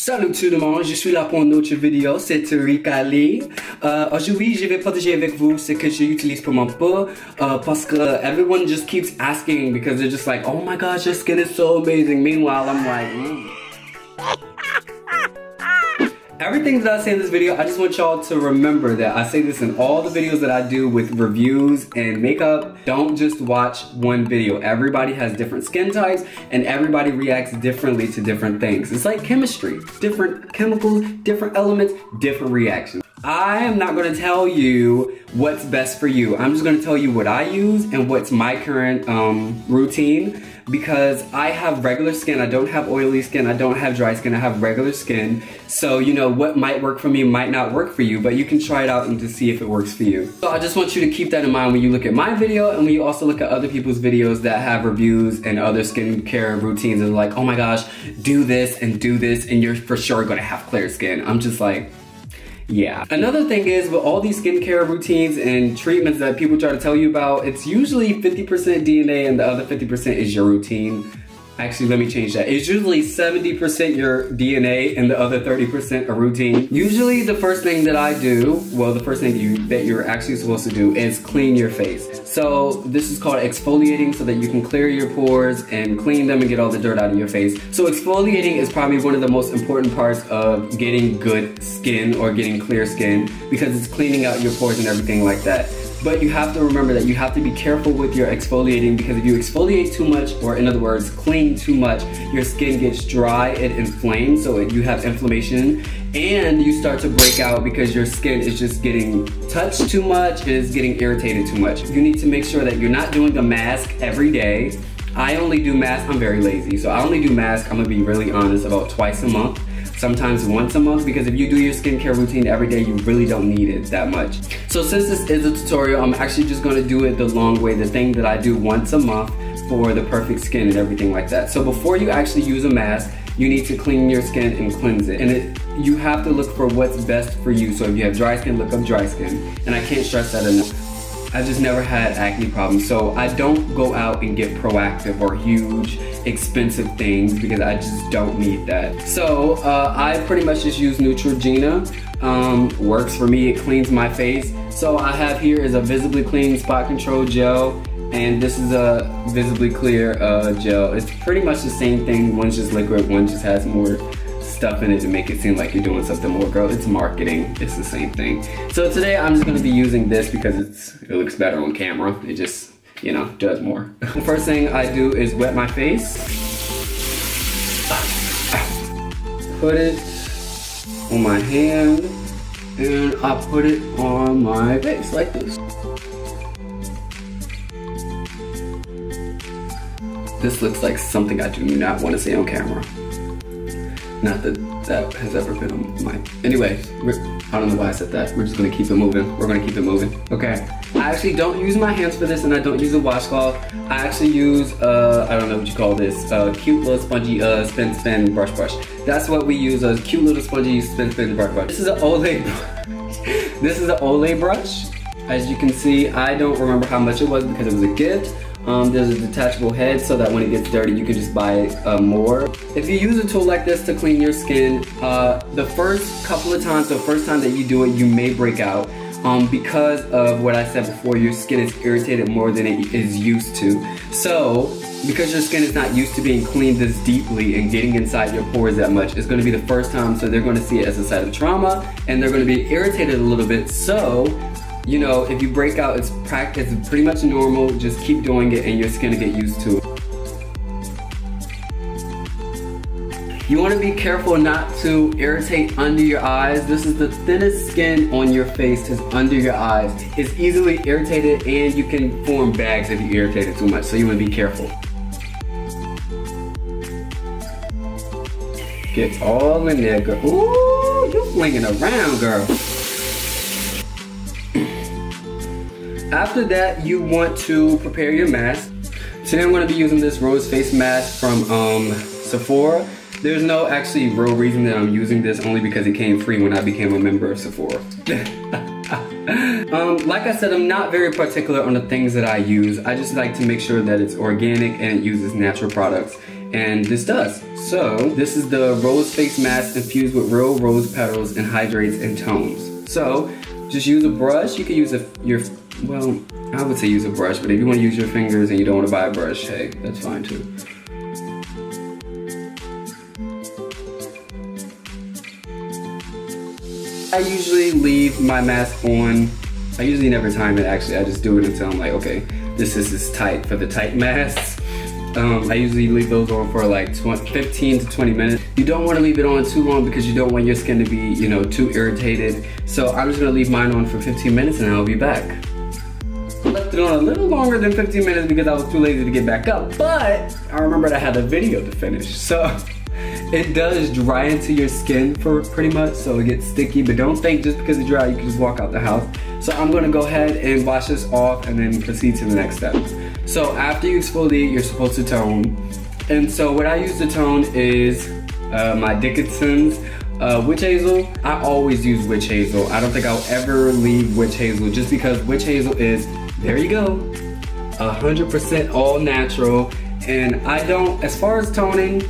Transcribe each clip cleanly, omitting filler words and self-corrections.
Salut tout le monde, je suis là pour une autre vidéo, c'est TarekAli. Aujourd'hui, je vais partager avec vous ce que j'utilise pour mon peau parce que everyone just keeps asking because they're just like, oh my gosh, your skin is so amazing. Meanwhile, I'm like, Everything that I say in this video, I just want y'all to remember that I say this in all the videos that I do with reviews and makeup. Don't just watch one video. Everybody has different skin types and everybody reacts differently to different things. It's like chemistry. Different chemicals, different elements, different reactions. I am not going to tell you what's best for you. I'm just going to tell you what I use and what's my current routine, because I have regular skin. I don't have oily skin. I don't have dry skin. I have regular skin. So, you know, what might work for me might not work for you, but you can try it out and to see if it works for you. So I just want you to keep that in mind when you look at my video and when you also look at other people's videos that have reviews and other skincare routines and like, oh my gosh, do this and you're for sure going to have clear skin. I'm just like, yeah. Another thing is with all these skincare routines and treatments that people try to tell you about, it's usually 50% DNA and the other 50% is your routine. Actually, let me change that. It's usually 70% your DNA and the other 30% a routine. Usually the first thing that I do, well, the first thing that you're actually supposed to do is clean your face. So this is called exfoliating so that you can clear your pores and clean them and get all the dirt out of your face. So exfoliating is probably one of the most important parts of getting good skin or getting clear skin because it's cleaning out your pores and everything like that. But you have to remember that you have to be careful with your exfoliating because if you exfoliate too much, or in other words, clean too much, your skin gets dry and inflamed, so you have inflammation, and you start to break out because your skin is just getting touched too much, is getting irritated too much. You need to make sure that you're not doing a mask every day. I only do masks, I'm very lazy, so I only do masks, I'm gonna be really honest, about twice a month. Sometimes once a month, because if you do your skincare routine every day, you really don't need it that much. So since this is a tutorial, I'm actually just gonna do it the long way, the thing that I do once a month for the perfect skin and everything like that. So before you actually use a mask, you need to clean your skin and cleanse it. And you have to look for what's best for you. So if you have dry skin, look up dry skin. And I can't stress that enough. I just never had acne problems, so I don't go out and get Proactive or huge expensive things because I just don't need that. So I pretty much just use Neutrogena. Works for me, it cleans my face. So I have here is a Visibly Clean Spot Control Gel, and this is a Visibly Clear gel. It's pretty much the same thing, one's just liquid, one just has more stuff in it to make it seem like you're doing something more. Girl, it's marketing, it's the same thing. So today I'm just gonna be using this because it looks better on camera. It just, you know, does more. The first thing I do is wet my face. Put it on my hand and I put it on my face like this. This looks like something I do not want to see on camera. Not that that has ever been on my... Anyway, I don't know why I said that. We're just gonna keep it moving. We're gonna keep it moving. Okay. I actually don't use my hands for this and I don't use a washcloth. I actually use, I don't know what you call this, cute little spongy spin brush. That's what we use, a cute little spongy spin brush. This is an Olay brush. This is an Olay brush. As you can see, I don't remember how much it was because it was a gift. There's a detachable head so that when it gets dirty you can just buy more. If you use a tool like this to clean your skin, the first couple of times, the first time that you do it, you may break out because of what I said before. Your skin is irritated more than it is used to. So because your skin is not used to being cleaned this deeply and getting inside your pores that much, it's going to be the first time, so they're going to see it as a sign of trauma and they're going to be irritated a little bit. So, you know, if you break out, it's pretty much normal. Just keep doing it and your skin will get used to it. You want to be careful not to irritate under your eyes. This is the thinnest skin on your face, is under your eyes. It's easily irritated and you can form bags if you irritate it too much, so you want to be careful. Get all in there, girl. Ooh, you flinging around, girl. After that, you want to prepare your mask. Today I'm going to be using this rose face mask from Sephora. There's no actually real reason that I'm using this, only because it came free when I became a member of Sephora. Like I said, I'm not very particular on the things that I use. I just like to make sure that it's organic and it uses natural products. and this does. So this is the rose face mask infused with real rose petals and hydrates and tones. So just use a brush. You can use well, I would say use a brush, but if you want to use your fingers and you don't want to buy a brush, hey, that's fine too. I usually leave my mask on. I usually never time it actually. I just do it until I'm like, okay, this is tight for the tight masks. I usually leave those on for like 15 to 20 minutes. You don't want to leave it on too long because you don't want your skin to be, you know, too irritated. So I'm just gonna leave mine on for 15 minutes and I'll be back. I left it on a little longer than 15 minutes because I was too lazy to get back up, but I remembered I had a video to finish. So it does dry into your skin for pretty much, so it gets sticky, but don't think just because it's dry you can just walk out the house. So I'm gonna go ahead and wash this off and then proceed to the next step. So after you exfoliate, you're supposed to tone. And so what I use to tone is my Dickinson's witch hazel. I always use witch hazel. I don't think I'll ever leave witch hazel just because witch hazel is, there you go, 100% all natural. And I don't, as far as toning,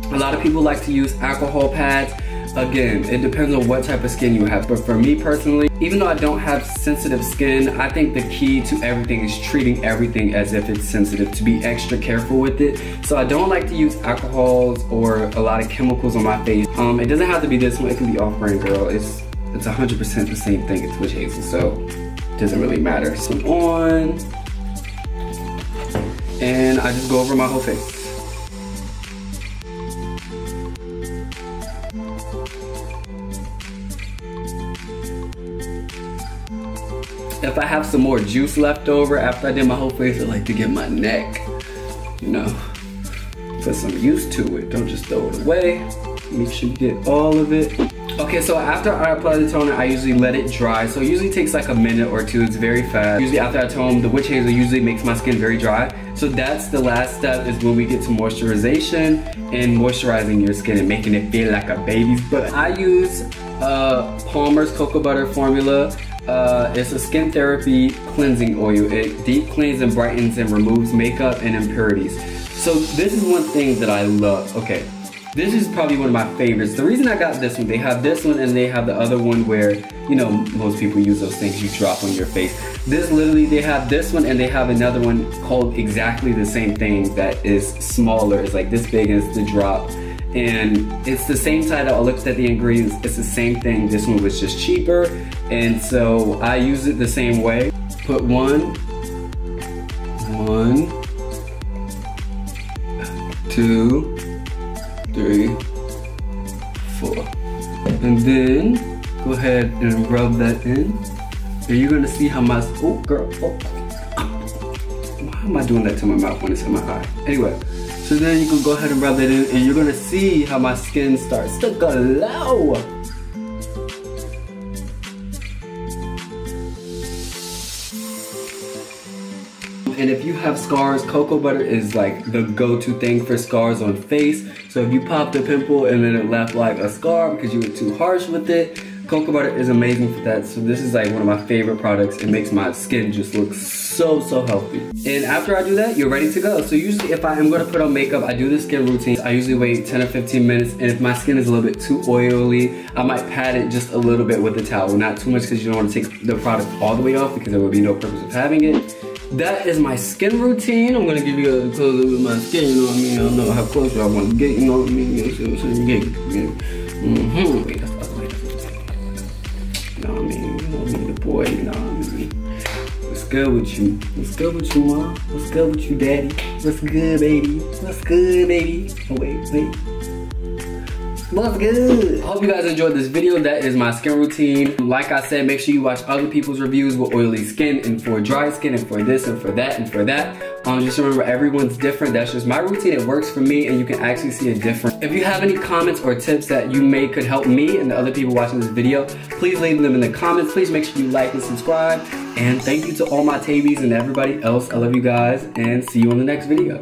a lot of people like to use alcohol pads. Again, it depends on what type of skin you have. But for me personally, even though I don't have sensitive skin, I think the key to everything is treating everything as if it's sensitive, to be extra careful with it. So I don't like to use alcohols or a lot of chemicals on my face. It doesn't have to be this one, it can be off-brand, girl. It's 100% the same thing, it's witch hazel, so it doesn't really matter. So I'm on, and I just go over my whole face. If I have some more juice left over after I did my whole face, I like to get my neck, you know, put some use to it. Don't just throw it away. Make sure you get all of it. Okay, so after I apply the toner, I usually let it dry. So it usually takes like a minute or two. It's very fast. Usually after I tone, the witch hazel usually makes my skin very dry. So that's the last step, is when we get to moisturization and moisturizing your skin and making it feel like a baby's butt. I use Palmer's Cocoa Butter Formula. It's a skin therapy cleansing oil. It deep cleans and brightens and removes makeup and impurities. So this is one thing that I love. Okay, this is probably one of my favorites. The reason I got this one, they have this one and they have the other one where, you know, most people use those things you drop on your face. This literally, they have this one and they have another one called exactly the same thing that is smaller. It's like this big as the drop. And it's the same title. I looked at the ingredients, it's the same thing. This one was just cheaper. And so I use it the same way. Put one, 2, 3, 4. And then go ahead and rub that in. And you're gonna see how my, oh girl, oh. Why am I doing that to my mouth when it's in my eye? Anyway. So then you can go ahead and rub that in and you're gonna see how my skin starts to glow. And if you have scars, cocoa butter is like the go-to thing for scars on face. So if you popped a pimple and then it left like a scar because you were too harsh with it, cocoa butter is amazing for that. So this is like one of my favorite products. It makes my skin just look so healthy. And after I do that, you're ready to go. So usually if I am gonna put on makeup, I do the skin routine. I usually wait 10 or 15 minutes. And if my skin is a little bit too oily, I might pat it just a little bit with a towel. Not too much because you don't want to take the product all the way off because there would be no purpose of having it. That is my skin routine. I'm gonna give you a close up with my skin, you know what I mean? I don't know how close I want to get, you know what I mean? You know what I'm saying? Wait, that's the other way. You know what I mean? You know what I mean? The boy, you know what I mean? What's good with you? What's good with you, mom? What's good with you, daddy? What's good, baby? What's good, baby? Oh, wait. What's good? I hope you guys enjoyed this video. That is my skin routine. Like I said, make sure you watch other people's reviews with oily skin and for dry skin and for this and for that and for that. Just remember, everyone's different. That's just my routine. It works for me and you can actually see a difference. If you have any comments or tips that you may could help me and the other people watching this video, please leave them in the comments. Please make sure you like and subscribe. And thank you to all my Taebies and everybody else. I love you guys and see you on the next video.